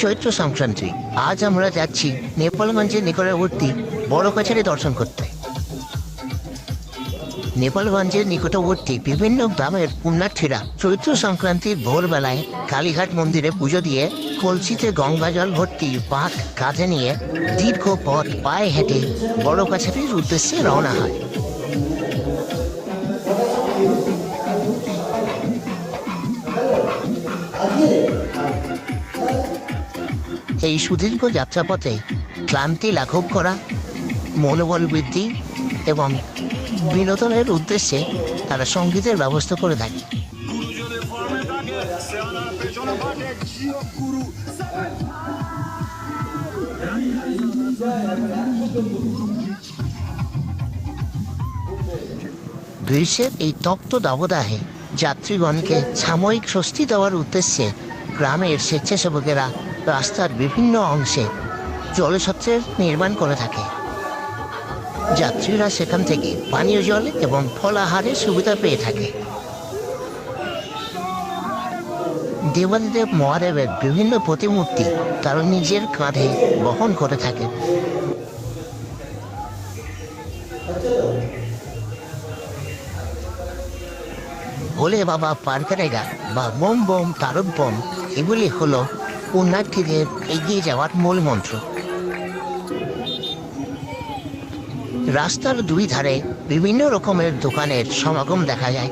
চৈত্র সংক্রান্তি। আজ আমরা যাচ্ছি নেপালগঞ্জের নিকটবর্তী বড় কাছারি দর্শন করতে। নেপালগঞ্জের নিকটবর্তী বিভিন্ন গ্রামের পুণ্যার্থীরা চৈত্র সংক্রান্তির ভোরবেলায় কালীঘাট মন্দিরে পুজো দিয়ে কলসিতে গঙ্গা জল ভর্তি পাক কাঁধে নিয়ে দীর্ঘ পথ পায়ে হেঁটে বড় কাছারির উদ্দেশ্যে রওনা হয়। এই সুদীর্ঘ যাত্রাপথে ক্লান্তি লাঘব করা, মনোবল বৃদ্ধি এবং বিনোদনের উদ্দেশ্যে তারা সঙ্গীতের ব্যবস্থা করে থাকে। গ্রীষ্মের এই তপ্ত দাবদাহে যাত্রীগণকে সাময়িক স্বস্তি দেওয়ার উদ্দেশ্যে গ্রামের স্বেচ্ছাসেবকেরা রাস্তার বিভিন্ন অংশে জলছত্রের নির্মাণ করে থাকে। যাত্রীরা সেখান থেকে পানীয় জল এবং ফলাহারের সুবিধা পেয়ে থাকে। দেবাদিদেব মহাদেবের বিভিন্ন প্রতিমূর্তি তারা নিজের কাঁধে বহন করে থাকে। ভোলে বাবা পার করেগা বা বোম বোম তারক বোম, এগুলি হলো পুণ্যার্থীদের এগিয়ে যাওয়ার মূল মন্ত্র। রাস্তার দুই ধারে বিভিন্ন রকমের দোকানের সমাগম দেখা যায়।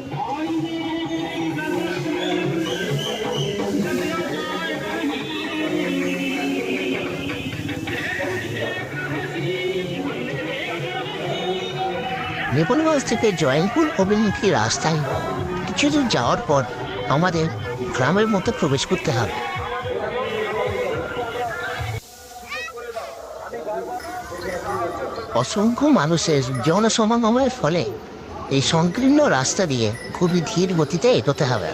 নেপালগঞ্জ থেকে জয়ন্তপুর অভিমুখী রাস্তায় কিছুদূর যাওয়ার পর আমাদের গ্রামের মধ্যে প্রবেশ করতে হবে। অসংখ্য মানুষের জনসমাগমের ফলে এই সংকীর্ণ রাস্তা দিয়ে খুবই ধীর গতিতে এগোতে হবে।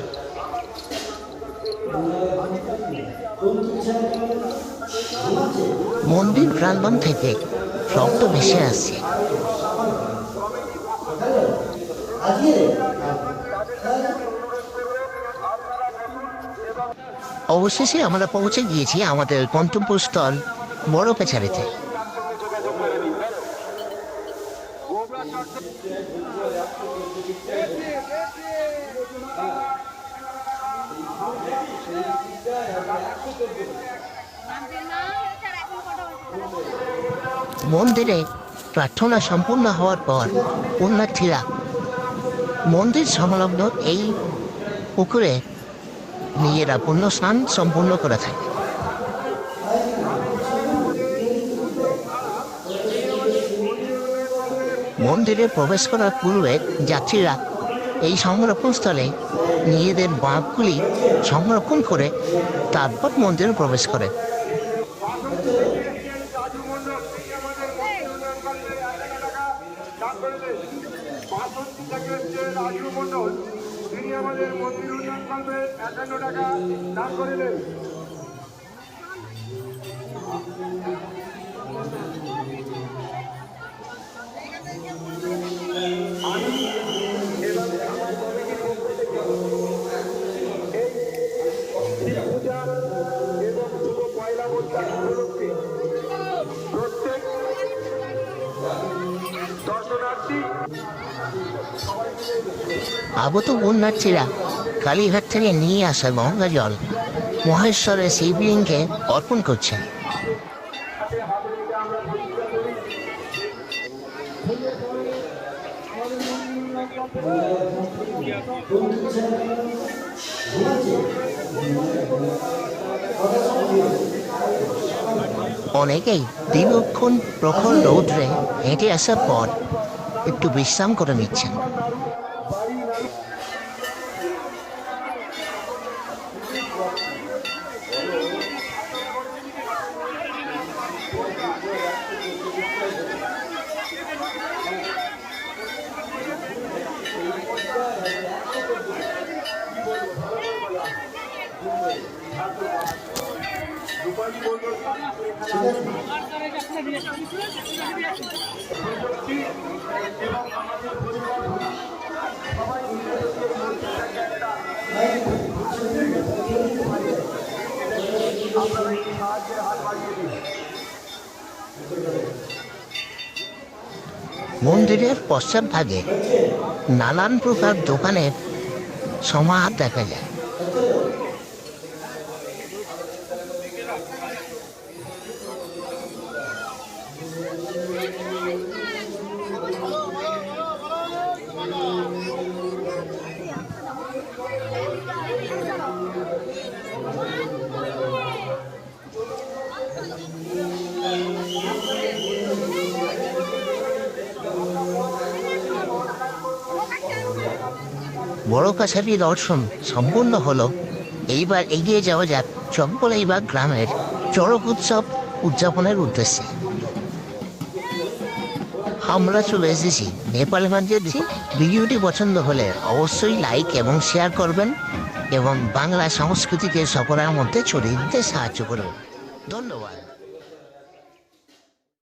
মন্দির প্রাঙ্গণ থেকে শব্দ ভেসে আসছে। অবশেষে আমরা পৌঁছে গিয়েছি আমাদের গন্তব্যস্থল বড় কাছারিতে। মন্দিরে প্রার্থনা সম্পূর্ণ হওয়ার পর পুণ্যার্থীরা মন্দির সংলগ্ন এই পুকুরে নিজেরা পুণ্য স্নান সম্পূর্ণ করে থাকে। মন্দিরে প্রবেশ করার পূর্বে যাত্রীরা এই সংরক্ষণস্থলে নিজেদের বাঁকগুলি সংরক্ষণ করে তারপর মন্দিরে প্রবেশ করে। আগত পুণ্যার্থীরা কালীঘাট থেকে নিয়ে আসা গঙ্গা জল মহেশ্বরের শিবলিঙ্গে অর্পণ করছেন। অনেকেই দীর্ঘক্ষণ প্রখর রৌদ্রে হেঁটে আসার পর একটু বিশ্রাম করে নিচ্ছেন। মন্দিরের পশ্চাৎভাগে নানান প্রকার দোকানের সমাহার দেখা যায়। বড় কাছারি দর্শন সম্পূর্ণ হলো। এইবার এগিয়ে যাওয়া যাক চম্পলাইবাগ গ্রামের চড়ক উৎসব উদযাপনের উদ্দেশ্যে। আমরা চলে এসেছি নেপালগঞ্জের। ভিডিওটি পছন্দ হলে অবশ্যই লাইক এবং শেয়ার করবেন এবং বাংলা সংস্কৃতিকে সকলের মধ্যে ছড়িয়ে দিতে সাহায্য করবেন। ধন্যবাদ।